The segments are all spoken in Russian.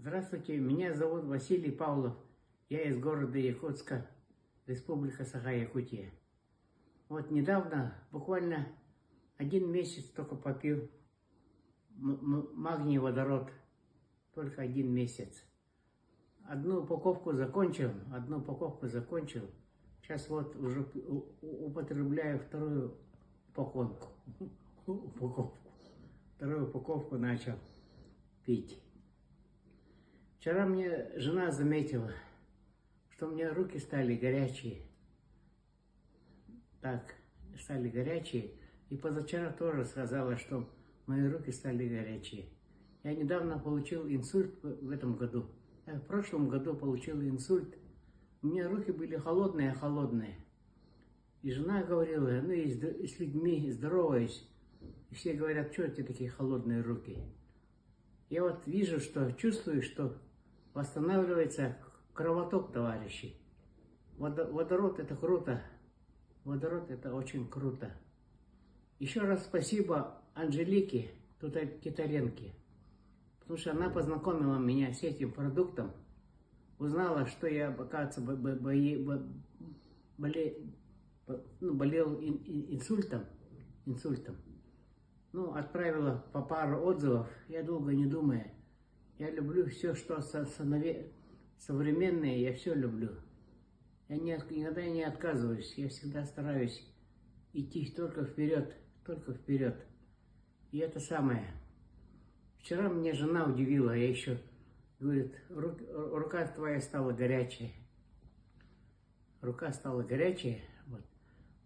Здравствуйте, меня зовут Василий Павлов. Я из города Якутска, Республика Саха-Якутия. Вот недавно, буквально 1 месяц только попил магний водород. Только 1 месяц. Одну упаковку закончил. Сейчас вот уже употребляю вторую упаковку. Вторую упаковку начал пить. Вчера мне жена заметила, что у меня руки стали горячие. Стали горячие. И позавчера тоже сказала, что мои руки стали горячие. Я недавно получил инсульт в этом году. Я в прошлом году получил инсульт. У меня руки были холодные. И жена говорила, и с людьми здороваюсь. И все говорят, что у тебя такие холодные руки? Я вот вижу, чувствую, что восстанавливается кровоток, товарищи. Водород это круто. Водород это очень круто. Еще раз спасибо Анжелике Титаренко, потому что она познакомила меня с этим продуктом. Узнала, что я, оказывается, болел инсультом. Отправила по пару отзывов. Я долго не думая. Я люблю все, что современное, я все люблю. Я никогда не отказываюсь. Я всегда стараюсь идти только вперед. И это самое. Вчера мне жена удивила, говорит, рука твоя стала горячая. Рука стала горячая. Вот.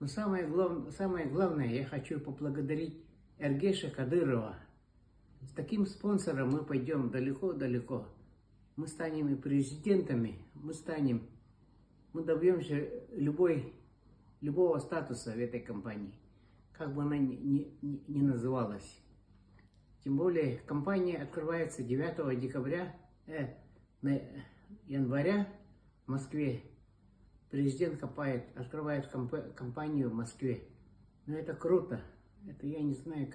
Но самое главное, я хочу поблагодарить Эргеша Кадырова. С таким спонсором мы пойдем далеко. Мы станем и президентами, мы добьемся любого статуса в этой компании, как бы она ни называлась. Тем более компания открывается 9 января в Москве. Президент открывает компанию в Москве. Но это круто. Это я не знаю,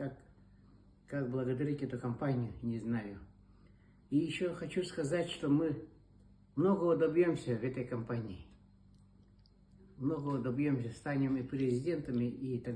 как благодарить эту компанию, не знаю. И еще хочу сказать, что мы многого добьемся в этой компании. Многого добьемся, станем и президентами, и так далее.